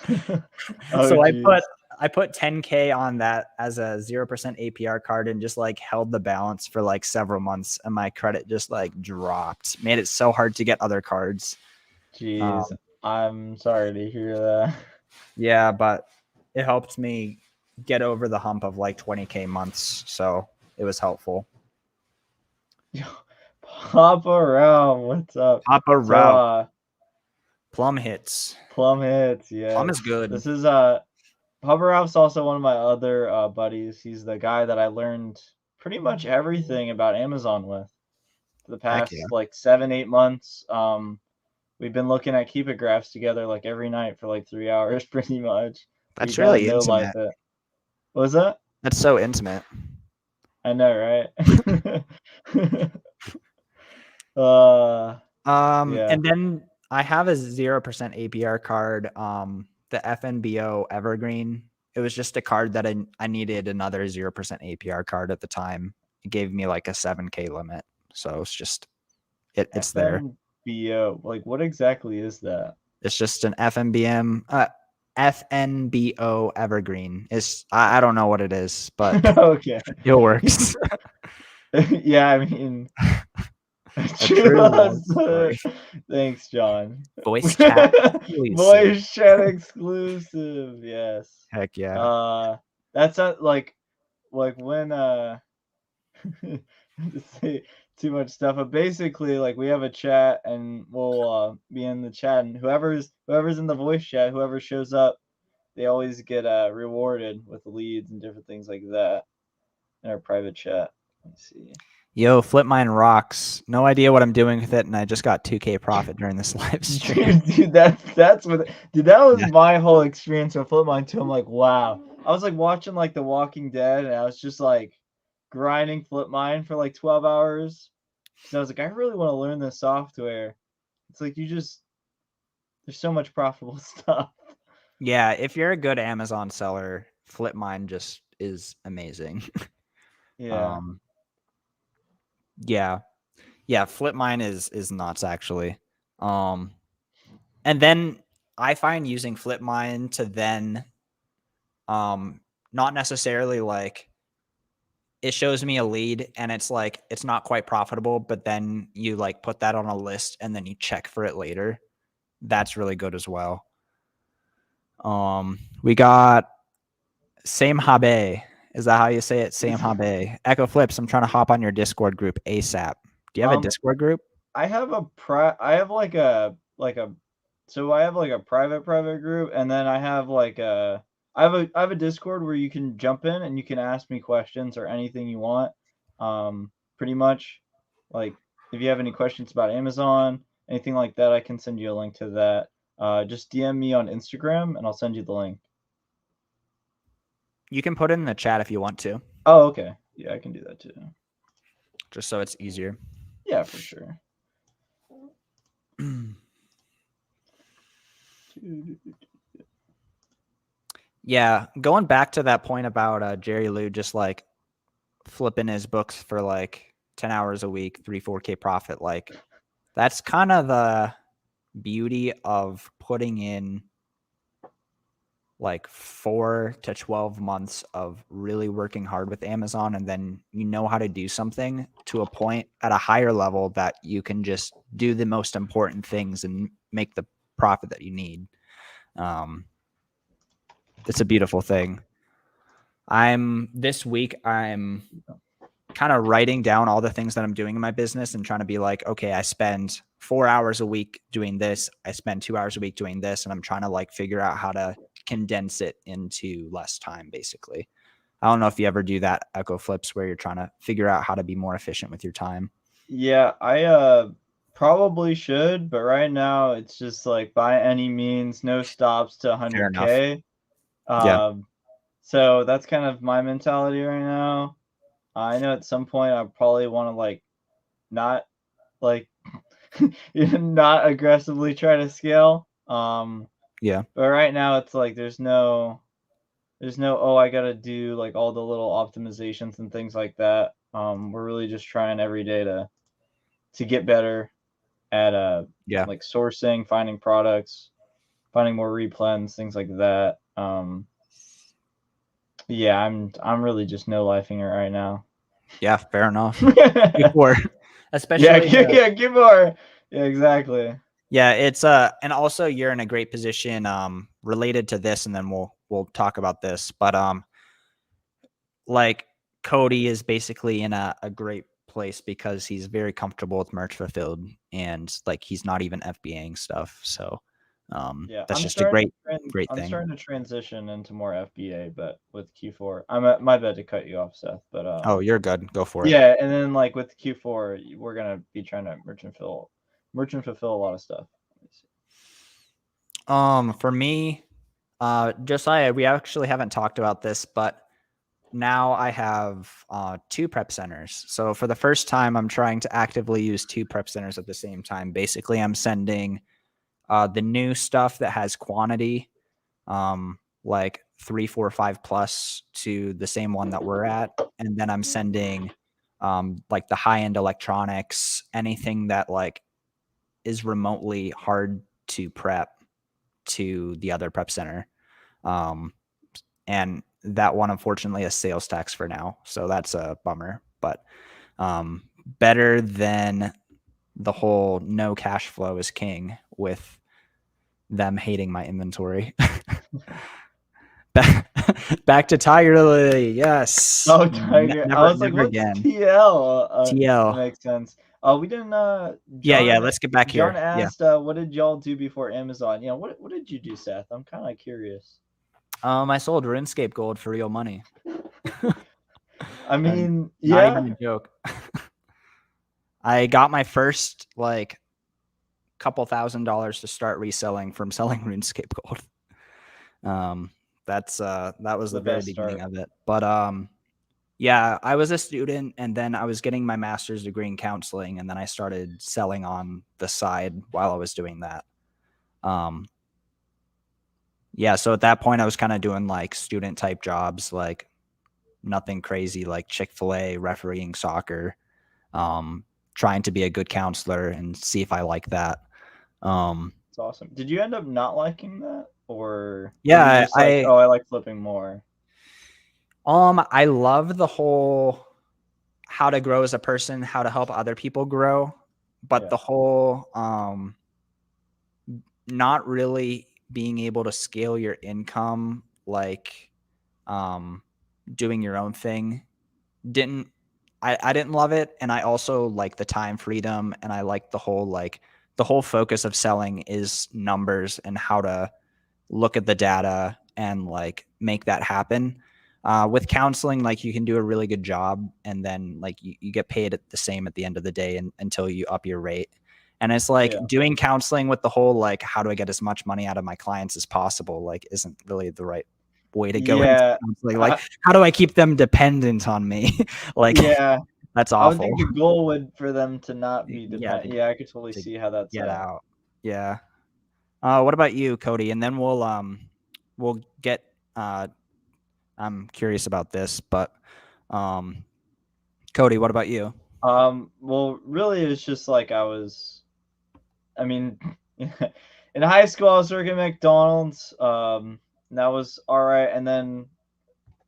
Oh, So jeez. I put 10K on that as a 0% APR card and just like held the balance for like several months, and my credit just like dropped. Made it so hard to get other cards. Jeez. Um, I'm sorry to hear that. yeah, but it helped me get over the hump of like 20K months, so it was helpful. Yo, Papa Realm, what's up? Papa So, Route Plum hits. Plum hits, Plum yes. is good. This is Papa Ralph's also one of my other buddies. He's the guy that I learned pretty much everything about Amazon with for the Heck yeah, past like 7, 8 months. We've been looking at Keep It graphs together like every night for like 3 hours, pretty much. We that's kind of really know life intimate. it. What was that? That's so intimate. I know, right? uh, yeah. And then I have a 0% APR card, the FNBO Evergreen. It was just a card that I needed another 0% APR card at the time. It gave me like a 7K limit. So it's just it's there. FNBO. Like, what exactly is that? It's just an FNBO Evergreen. It's I don't know what it is, but Okay. it works. Yeah, I mean, A true love uh, story. thanks, John. Voice chat exclusive. Voice chat exclusive, yes. Heck yeah. Uh, that's not like when to say too much stuff, but basically, like we have a chat and we'll be in the chat, and whoever's in the voice chat, whoever shows up, they always get rewarded with leads and different things like that in our private chat. Let's see. Yo, Flip Mine rocks. No idea what I'm doing with it, and I just got 2K profit during this live stream. Dude, that's what dude, that was Yeah, my whole experience with Flipmine too. I'm like, wow. I was like watching like The Walking Dead, and I was just like grinding Flipmine for like 12 hours. Because I was like, I really want to learn this software. It's like you just There's so much profitable stuff. Yeah, if you're a good Amazon seller, Flipmine just is amazing. Yeah. um, yeah, yeah, Flipmine is nuts actually. Um, and then I find using Flipmine to then not necessarily like it shows me a lead and it's like it's not quite profitable, but then you like put that on a list and then you check for it later. That's really good as well. We got Same Habe. Is that how you say it? Same Habe. Ecco Flips, I'm trying to hop on your Discord group ASAP. Do you have a Um, Discord group? I have so I have like a private group, and then I have a Discord where you can jump in and you can ask me questions or anything you want. Pretty much, like if you have any questions about Amazon, anything like that, I can send you a link to that. Just DM me on Instagram and I'll send you the link. You can put it in the chat if you want to, Oh, okay. Yeah, I can do that too. just so it's easier. Yeah, for sure. Yeah, going back to that point about Jerry Lou just like flipping his books for like 10 hours a week, 3-4K profit, like that's kind of the beauty of putting in like 4 to 12 months of really working hard with Amazon, and then you know how to do something to a point at a higher level that you can just do the most important things and make the profit that you need. It's a beautiful thing. This week I'm kind of writing down all the things that I'm doing in my business and trying to be like, okay, I spend 4 hours a week doing this. I spend 2 hours a week doing this. And I'm trying to like figure out how to condense it into less time, basically. I don't know if you ever do that, Ecco Flips, where you're trying to figure out how to be more efficient with your time. Yeah, I probably should, but right now it's just like by any means, no stops to Fair enough. 100K. Yeah. So that's kind of my mentality right now. I know at some point I probably want to like not like not aggressively try to scale. Yeah. But right now it's like there's no oh I gotta do like all the little optimizations and things like that. We're really just trying every day to get better at Yeah. like sourcing, finding products, finding more replens, things like that. Yeah, I'm really just no lifing it right now. Yeah. Fair enough. Yeah, Before, especially, yeah, give more. Yeah, exactly. yeah, it's and also you're in a great position related to this, and then we'll talk about this. But like Cody is basically in a great place because he's very comfortable with merch fulfilled and like he's not even FBAing stuff. So Yeah, that's just a great I'm thing. starting to transition into more FBA, but with Q4. I'm at my bad to cut you off, Seth, but Oh, you're good. Go for it. yeah, and then like with Q4, we're gonna be trying to merchant fulfill a lot of stuff. For me, Josiah, we actually haven't talked about this, but now I have 2 prep centers. So for the first time, I'm trying to actively use 2 prep centers at the same time. Basically, I'm sending the new stuff that has quantity, like 3, 4, 5 plus to the same one that we're at. And then I'm sending like the high end electronics, anything that like is remotely hard to prep to the other prep center. And that one, unfortunately, is sales tax for now. So that's a bummer, but better than the whole no cash flow is king with them hating my inventory. Back to Tiger Lily. Yes. Oh, Tiger. I Never, was like, never what's again. TL? That TL. makes sense. We didn't Yeah, yeah. Let's get back John here. Yeah. asked what did y'all do before Amazon? You know, what did you do, Seth? I'm kind of curious. I sold RuneScape gold for real money. I mean, Not yeah. even a joke. I got my first like couple $1,000s to start reselling from selling RuneScape gold. That was the very best beginning start. of it. But yeah, I was a student and then I was getting my master's degree in counseling and then I started selling on the side while I was doing that. Yeah, so at that point I was kind of doing like student type jobs, like nothing crazy, like Chick-fil-A, refereeing soccer, trying to be a good counselor and see if I like that. It's awesome. Did you end up not liking that, or were you Yeah, just like, oh, I like flipping more? I love the whole how to grow as a person, how to help other people grow, but Yeah. the whole not really being able to scale your income, like um doing your own thing, didn't I didn't love it. And I also like the time freedom, and I like the whole focus of selling is numbers and how to look at the data and like make that happen. With counseling, like you can do a really good job, and then like you get paid at the same at the end of the day, until you up your rate. And it's like Yeah. doing counseling with the whole like how do I get as much money out of my clients as possible, like isn't really the right way to go into Yeah. counseling. Like how do I keep them dependent on me? Like Yeah. that's I would awful. think the goal would for them to not be Yeah, dependent. Yeah, I could totally to see how that's get out. Yeah. What about you, Cody? And then we'll get I'm curious about this, but um, Cody, what about you? Well, really, it's just like I mean, in high school, I was working at McDonald's. And that was all right. And then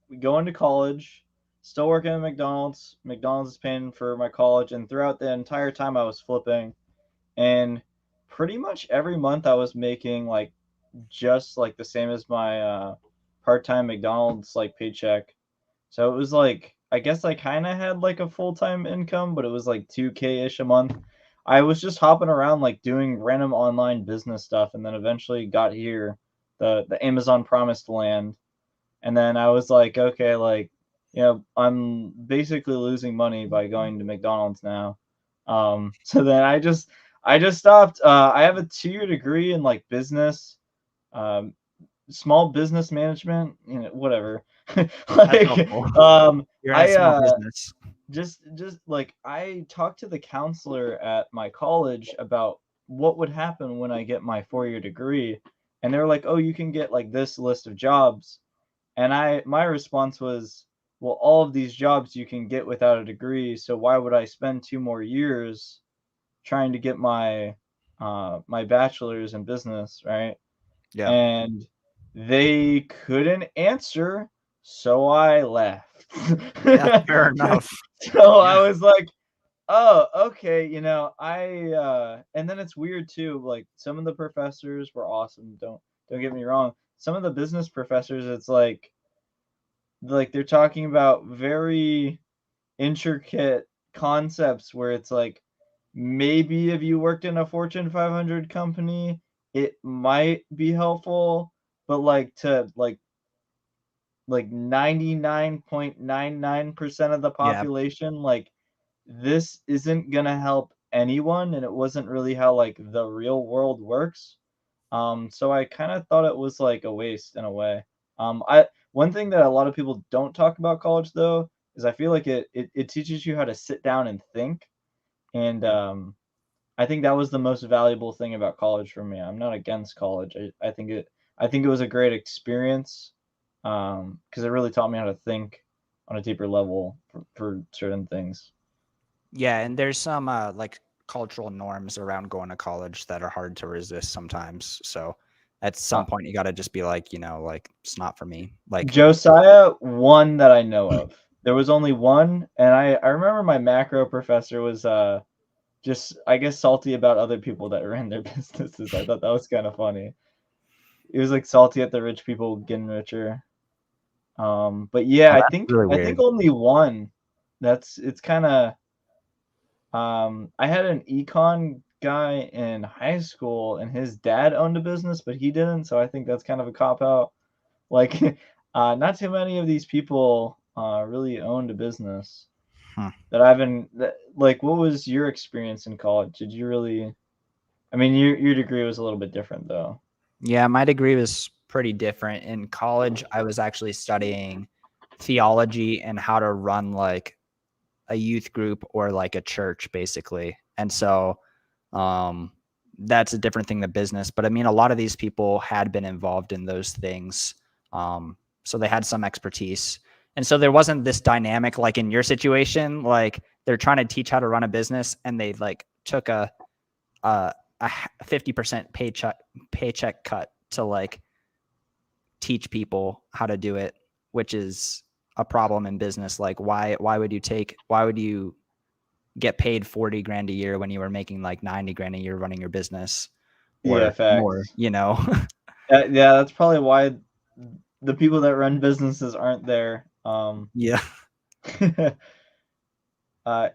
we go into college, still working at McDonald's. McDonald's is paying for my college, and throughout the entire time, I was flipping. And pretty much every month, I was making like just like the same as my part-time McDonald's like paycheck. So it was like I guess I kind of had like a full-time income, but it was like 2K ish a month. I was just hopping around like doing random online business stuff, and then eventually got here, the Amazon promised land. And then I was like, okay, like, I'm basically losing money by going to McDonald's now. So then I just stopped. I have a 2-year degree in like business, um, small business management, whatever. That's Like, helpful. You're in a I small business. just like I talked to the counselor at my college about what would happen when I get my 4-year degree, and they were like, "Oh, you can get like this list of jobs." And my response was, "Well, all of these jobs you can get without a degree, so why would I spend 2 more years trying to get my bachelor's in business, right?" Yeah. And they couldn't answer, so I left. Yeah. Fair enough. So Yeah. I was like, "Oh, okay," and then it's weird too, like, some of the professors were awesome, don't get me wrong. Some of the business professors, it's like they're talking about very intricate concepts where it's like maybe if you worked in a Fortune 500 company, it might be helpful, but like to like 99.99% of the Yeah. population, like this isn't gonna help anyone, and it wasn't really how like the real world works. So I kind of thought it was like a waste in a way. I One thing that a lot of people don't talk about college though is I feel like it teaches you how to sit down and think, and Yeah. I think that was the most valuable thing about college for me. I'm not against college. I think it was a great experience, because it really taught me how to think on a deeper level for certain things. Yeah. And there's some like cultural norms around going to college that are hard to resist sometimes. So at Uh, some point you got to just be like, like it's not for me. Like, Josiah, one that I know of. There was only one, and I remember my macro professor was just I guess salty about other people that ran their businesses. I thought that was kind of funny. He was like salty at the rich people getting richer. But yeah, oh, I that's think really I think weird. only one. It's kind of I had an econ guy in high school, and his dad owned a business, but he didn't. So I think that's kind of a cop out. Like, not too many of these people really owned a business Hmm. that I've been. Like, what was your experience in college? Did you really? I mean, your degree was a little bit different though. Yeah, my degree was pretty different. In college, I was actually studying theology and how to run like a youth group or like a church, basically. And so, um, that's a different thing than business. But I mean, a lot of these people had been involved in those things. So they had some expertise. And so there wasn't this dynamic like in your situation, like they're trying to teach how to run a business and they like took a 50% paycheck cut to like teach people how to do it, which is a problem in business. Like why would you get paid 40 grand a year when you were making like 90 grand a year running your business Yeah, or more, facts. you know? Yeah, that's probably why the people that run businesses aren't there. Yeah. uh,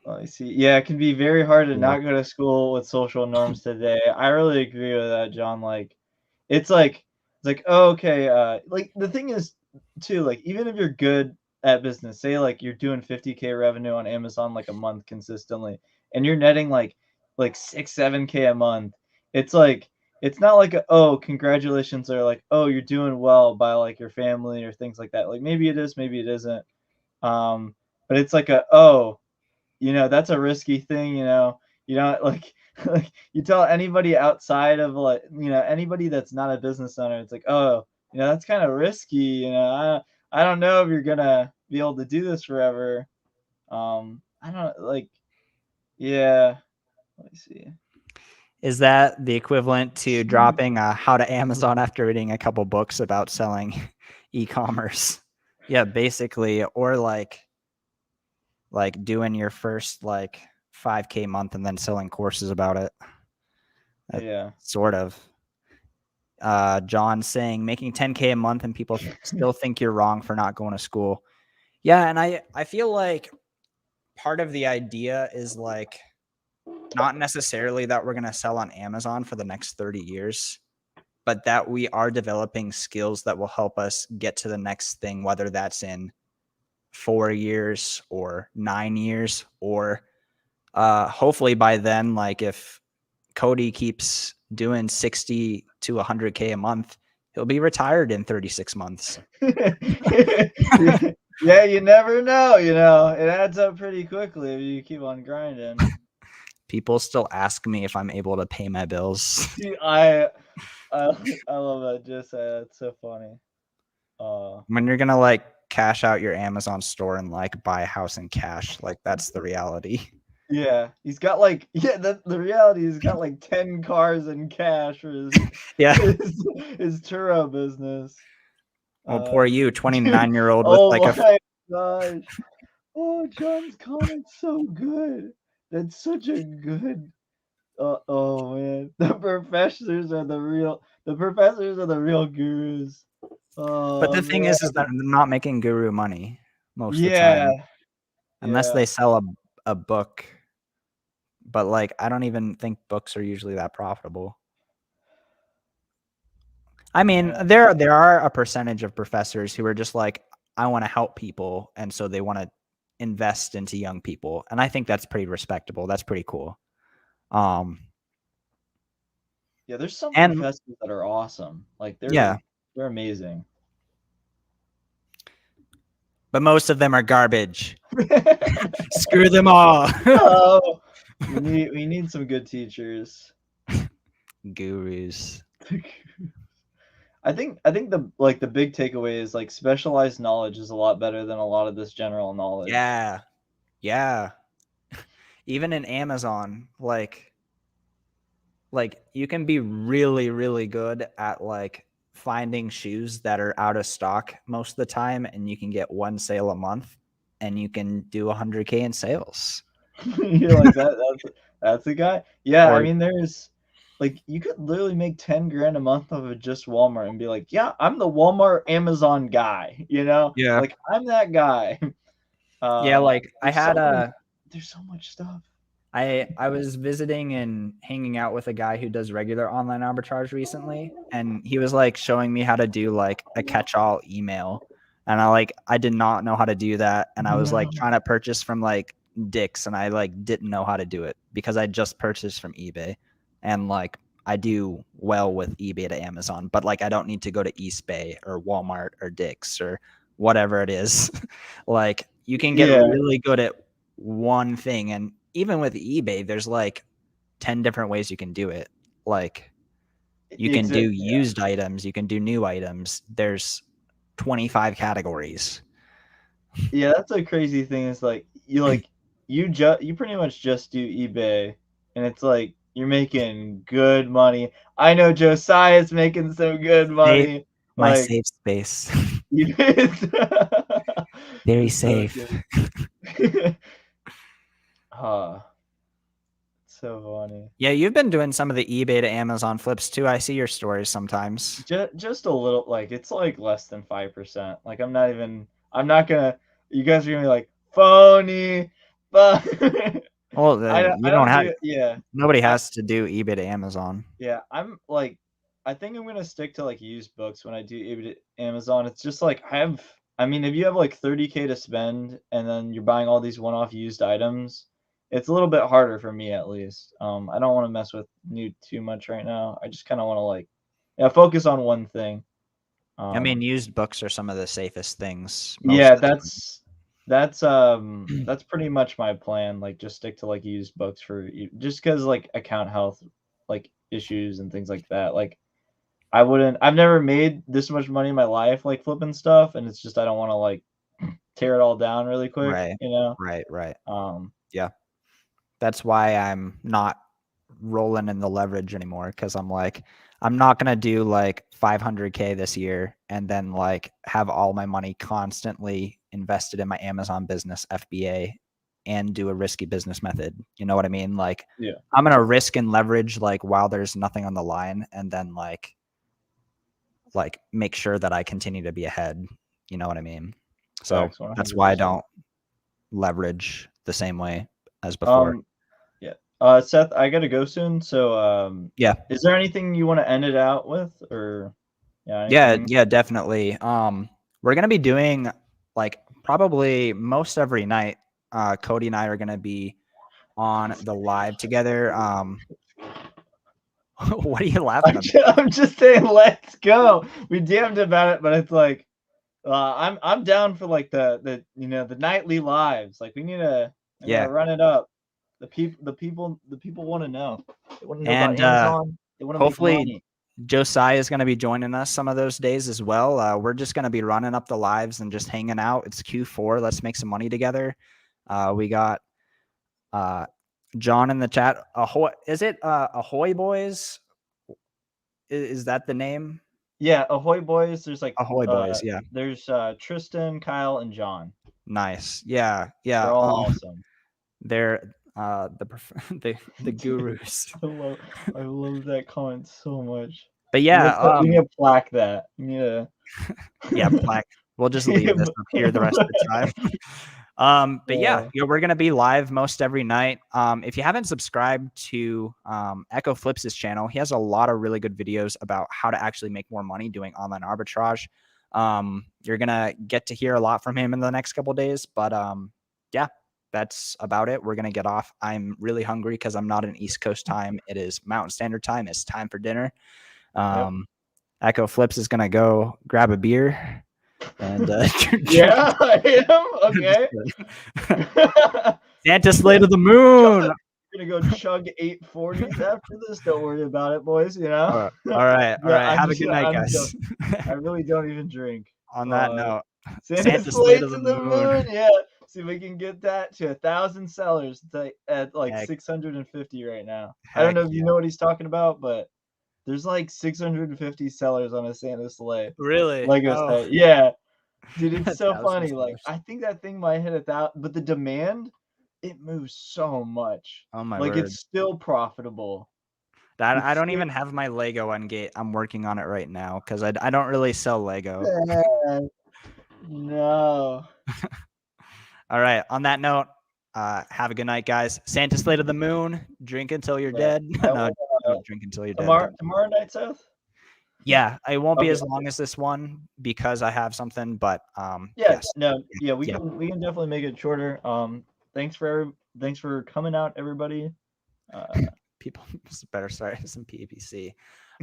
Let me see. Yeah, it can be very hard to Yeah. not go to school with social norms today. I really agree with that, John. It's like, oh, okay, like the thing is too, like even if you're good at business, say like you're doing 50K revenue on Amazon like a month consistently, and you're netting like 6, 7K a month, it's like it's not like oh, congratulations, or like, oh, you're doing well by like your family or things like that. Like maybe it is, maybe it isn't. Um, but it's like oh, that's a risky thing, like like you tell anybody outside of like, anybody that's not a business owner, it's like, oh, that's kind of risky, I don't know if you're gonna be able to do this forever. I don't like, yeah, let me see. Is that the equivalent to dropping how to Amazon after reading a couple books about selling e-commerce? Yeah, basically, or like doing your first like 5K month and then selling courses about it. Yeah. Sort of. John saying making 10K a month and people still think you're wrong for not going to school. Yeah, and I feel like part of the idea is like not necessarily that we're going to sell on Amazon for the next 30 years, but that we are developing skills that will help us get to the next thing, whether that's in 4 years or 9 years, or hopefully by then, like if Cody keeps doing 60 to 100K a month, he'll be retired in 36 months. Yeah, you never know, it adds up pretty quickly if you keep on grinding. People still ask me if I'm able to pay my bills. Dude, I love that. Just that's so funny. When you're gonna like cash out your Amazon store and like buy a house in cash, like that's the reality. Yeah, he's got like the reality. He's got like 10 cars in cash for his Yeah. his Turo business. Well, poor you, Dude, 29-year-old with oh like a my gosh. Oh, John's comment's so good. That's such a good. Oh man, the professors are the real gurus. But Oh the thing man. is that they're not making guru money most of the Yeah, time unless yeah, they sell a book. But like I don't even think books are usually that profitable. I mean, yeah. there are a percentage of professors who are just like, I want to help people, and so they want to invest into young people, and I think that's pretty respectable. That's pretty cool. Yeah, there's some And professors that are awesome. Like yeah, they're amazing. but most of them are garbage. Screw them all. Oh, we need some good teachers. Gurus. I think the big takeaway is like specialized knowledge is a lot better than a lot of this general knowledge. Yeah. Yeah. Even in Amazon, like you can be really, really good at like finding shoes that are out of stock most of the time, and you can get one sale a month and you can do 100K in sales. You're like that's a guy. Yeah, I Or mean there's like you could literally make 10 grand a month off of just Walmart and be like, yeah, I'm the Walmart Amazon guy, yeah. like I'm that guy. Yeah, like There's there's so much stuff. I was visiting and hanging out with a guy who does regular online arbitrage recently, and he was like showing me how to do like a catch-all email. And I did not know how to do that. And I was like No. trying to purchase from like Dick's, and I like didn't know how to do it because I just purchased from eBay. And like I do well with eBay to Amazon, but like I don't need to go to Eastbay or Walmart or Dick's or whatever it is. Like you can get Yeah. really good at one thing. And even with eBay, there's like 10 different ways you can do it. Like you can do Yeah. used items, you can do new items. There's 25 categories. Yeah, that's a crazy thing. Is like you pretty much just do eBay, and it's like you're making good money. I know Josiah's making some good Safe, money. my Like safe space. you Very it's so safe. good. Ah, so funny. Yeah, you've been doing some of the eBay to Amazon flips too. I see your stories sometimes. Just a little, like it's like less than 5%. Like I'm not gonna. You guys are gonna be like phony, but Well, I you don't don't have do. Yeah. nobody I has to do eBay to Amazon. Yeah, I'm like, I think I'm gonna stick to like used books when I do Amazon. It's just like I mean, if you have like 30K to spend and then you're buying all these one-off used items, it's a little bit harder for me at least. I don't want to mess with new too much right now. I just kind of want to like, yeah, focus on one thing. I mean, Um, used books are some of the safest things most yeah, of the time. that's pretty much my plan. Like, just stick to like used books just because like account health, like issues and things like that. Like I've never made this much money in my life, like, flipping stuff, and it's just I don't wanna, like, tear it all down really quick, Right. you know? Right. Um, Yeah. That's why I'm not rolling in the leverage anymore because I'm like, I'm not gonna do like 500K this year and then like have all my money constantly invested in my Amazon business FBA and do a risky business method. You know what I mean? Like yeah, I'm gonna risk and leverage like while there's nothing on the line and then like make sure that I continue to be ahead. You know what I mean? So facts, that's why I 100%. don't leverage the same way as before. Um, yeah. Seth, I gotta go soon, so, Yeah. is there anything you wanna end it out with, or yeah, Yeah, anything? yeah, definitely. We're gonna be doing like probably most every night. Cody and I are gonna be on the live together. What are you laughing about? I'm just saying, let's go. We damned about it, but it's like, I'm down for like the nightly lives. Like we need to Yeah, run it up. The people want to know. They want to know about and Amazon. They want to make hopefully money. Josiah is gonna be joining us some of those days as well. We're just gonna be running up the lives and just hanging out. It's Q4. Let's make some money together. We got uh, John in the chat. Ahoy! Is it Ahoy Boys? Is that the name? Yeah, Ahoy boys. There's like Ahoy Boys. Yeah. there's Tristan, Kyle, and John. Nice. Yeah, yeah, They're all awesome. they're, the the Dude, gurus. I love that comment so much. But yeah, We need to plaque that. We need to. yeah, plaque. We'll just leave this up here the rest of the time. But yeah, uh, we're gonna be live most every night. If you haven't subscribed to Ecco Flips' channel, he has a lot of really good videos about how to actually make more money doing online arbitrage. You're gonna get to hear a lot from him in the next couple days, but yeah, that's about it. We're gonna get off. I'm really hungry because I'm not in East Coast time. It is Mountain Standard Time. It's time for dinner. yep. Ecco Flips is gonna go grab a beer and drink. Yeah, I am. Just Okay. kidding. Santa sleigh to the moon. Gonna go chug 840s after this. Don't worry about it, boys. You know. All right. All Yeah, right. Have a good night, I'm guys. joking. I really don't even drink. On that Uh, note, Santa Santa sleigh sleigh to the to the moon. moon. Yeah. See if we can get that to 1,000 sellers at like Heck, 650 right now. I don't heck know if you yeah. know what he's talking about, but there's like 650 sellers on a Santa sleigh. Really? Lego Oh, set. Yeah. Dude, it's so 1,000 funny. Like, sellers. I think that thing might hit 1,000, but the demand, it moves so much. Oh my Like, word. it's still profitable. That It's I don't still even have my Lego Ungate. I'm working on it right now because I don't really sell Lego. Man, no. All right. On that note, have a good night, guys. Santa sleigh to the moon. Drink until you're Yeah. dead. I No, will, don't drink until you're dead. tomorrow night, Seth? Yeah, it won't be Okay. as long as this one because I have something, but Yeah, yes. no, yeah, Yeah. we can definitely make it shorter. Thanks for coming out, everybody. Uh, People better start some PPC.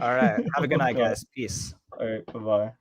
All right. Have a good night, bye. guys. Peace. All right, bye-bye.